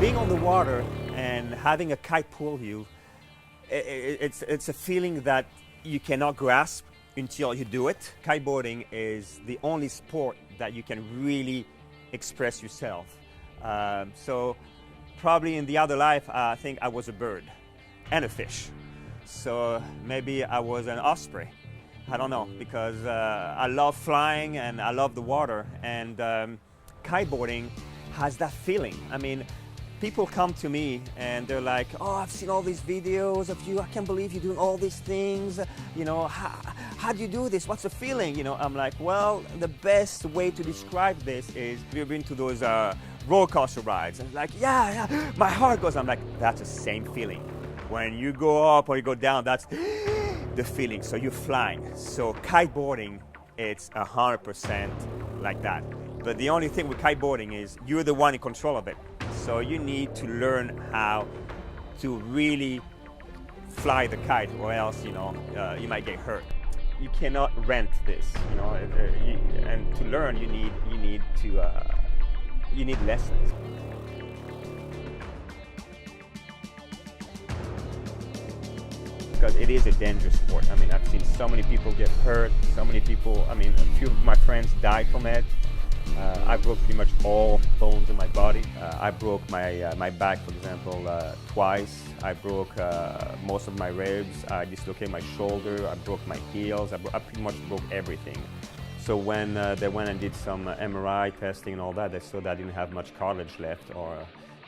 Being on the water and having a kite pull you, it's a feeling that you cannot grasp until you do it. Kiteboarding is the only sport that you can really express yourself. So probably in the other life, I think I was a bird and a fish. So maybe I was an osprey. I don't know, because I love flying and I love the water, and kiteboarding has that feeling. I mean, people come to me and they're like, oh, I've seen all these videos of you, I can't believe you're doing all these things, you know, how do you do this, what's the feeling? You know, I'm like, well, the best way to describe this is, have you been to those roller coaster rides? And like, yeah, my heart goes, I'm like, that's the same feeling. When you go up or you go down, that's the feeling, so you're flying. So kiteboarding, it's 100% like that. But the only thing with kiteboarding is you're the one in control of it. So you need to learn how to really fly the kite, or else, you know, you might get hurt. You cannot rent this, you know, and to learn you need lessons. Because it is a dangerous sport. I mean, I've seen so many people get hurt, so many people, I mean, a few of my friends died from it. I broke pretty much all bones in my body. I broke my back, for example, twice. I broke most of my ribs. I dislocated my shoulder. I broke my heels. I pretty much broke everything. So when they went and did some MRI testing and all that, they saw that I didn't have much cartilage left,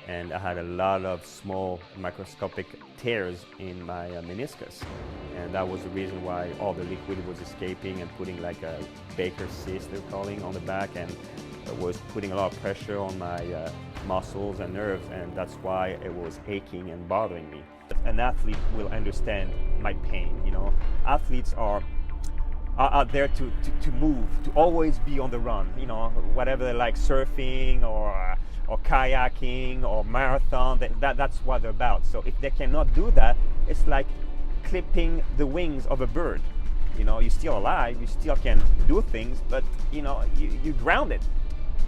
and I had a lot of small microscopic tears in my meniscus. And that was the reason why all the liquid was escaping and putting like a Baker's cyst, they're calling, on the back, and it was putting a lot of pressure on my muscles and nerves, and that's why it was aching and bothering me. An athlete will understand my pain, you know. Athletes are out there to move, to always be on the run, you know, whatever they like, surfing or kayaking or marathon, that's what they're about. So if they cannot do that, it's like clipping the wings of a bird. You know, you're still alive, you still can do things, but you know, you're grounded.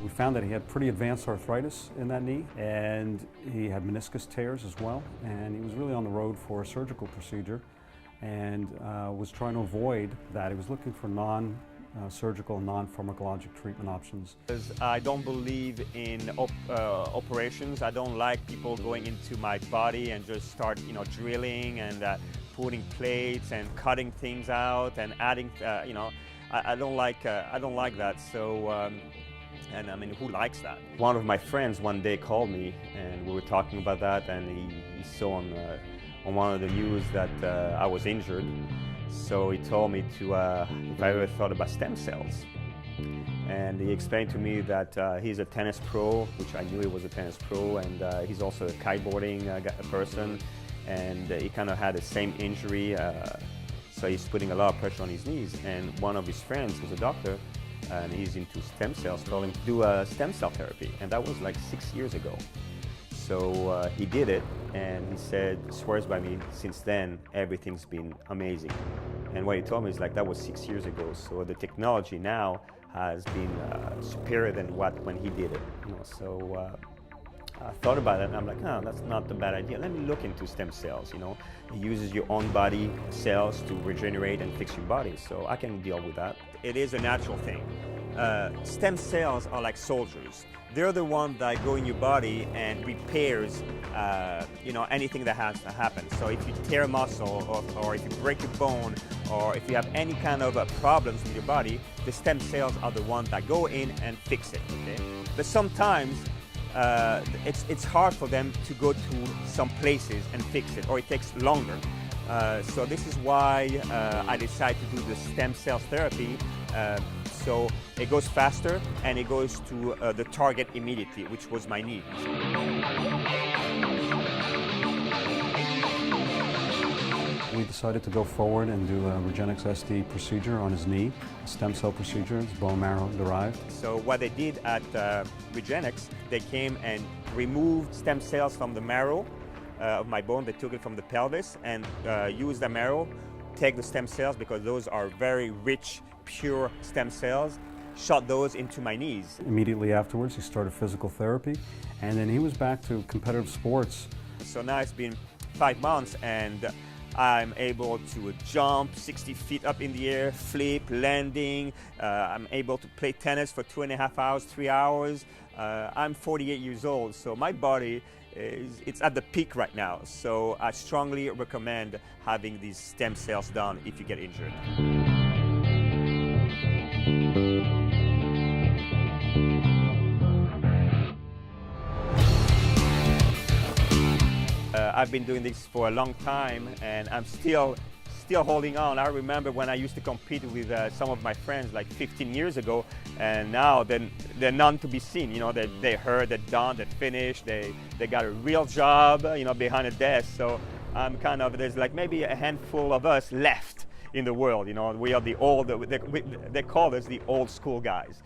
We found that he had pretty advanced arthritis in that knee, and he had meniscus tears as well, and he was really on the road for a surgical procedure, and was trying to avoid that. He was looking for non-surgical, non-pharmacologic treatment options. I don't believe in operations. I don't like people going into my body and just start, you know, drilling and putting plates and cutting things out and adding, you know, I don't like that. So, and I mean, who likes that? One of my friends one day called me and we were talking about that, and he saw on one of the news that I was injured. So he told me to, if I ever thought about stem cells. And he explained to me that he's a tennis pro, which I knew he was a tennis pro, and he's also a kiteboarding person, and he kind of had the same injury, so he's putting a lot of pressure on his knees. And one of his friends who's a doctor, and he's into stem cells, told him to do a stem cell therapy, and that was like 6 years ago. So he did it, and he said, swears by me, since then everything's been amazing. And what he told me is like, that was 6 years ago, so the technology now has been superior than when he did it. You know, so I thought about it, and I'm like, oh, that's not a bad idea. Let me look into stem cells. You know, it uses your own body cells to regenerate and fix your body, so I can deal with that. It is a natural thing. Stem cells are like soldiers. They're the one that go in your body and repairs, you know, anything that has to happen. So if you tear a muscle, or if you break your bone, or if you have any kind of problems with your body, the stem cells are the ones that go in and fix it. Okay? But sometimes it's hard for them to go to some places and fix it, or it takes longer. So this is why I decided to do the stem cell therapy. So it goes faster and it goes to the target immediately, which was my knee. We decided to go forward and do a Regenexx SD procedure on his knee, a stem cell procedure. It's bone marrow derived. So what they did at Regenexx, they came and removed stem cells from the marrow of my bone. They took it from the pelvis and used the marrow, take the stem cells, because those are very rich, pure stem cells, shot those into my knees. Immediately afterwards, he started physical therapy, and then he was back to competitive sports. So now it's been 5 months and I'm able to jump 60 feet up in the air, flip, landing. I'm able to play tennis for 2.5 hours, 3 hours. I'm 48 years old, so my body it's at the peak right now. So I strongly recommend having these stem cells done if you get injured. I've been doing this for a long time and I'm still holding on. I remember when I used to compete with some of my friends like 15 years ago, and now they're none to be seen. You know, they heard, they're done, they're finished, they got a real job, you know, behind a desk. So I'm kind of, there's like maybe a handful of us left in the world. You know, we are the old, they call us the old school guys.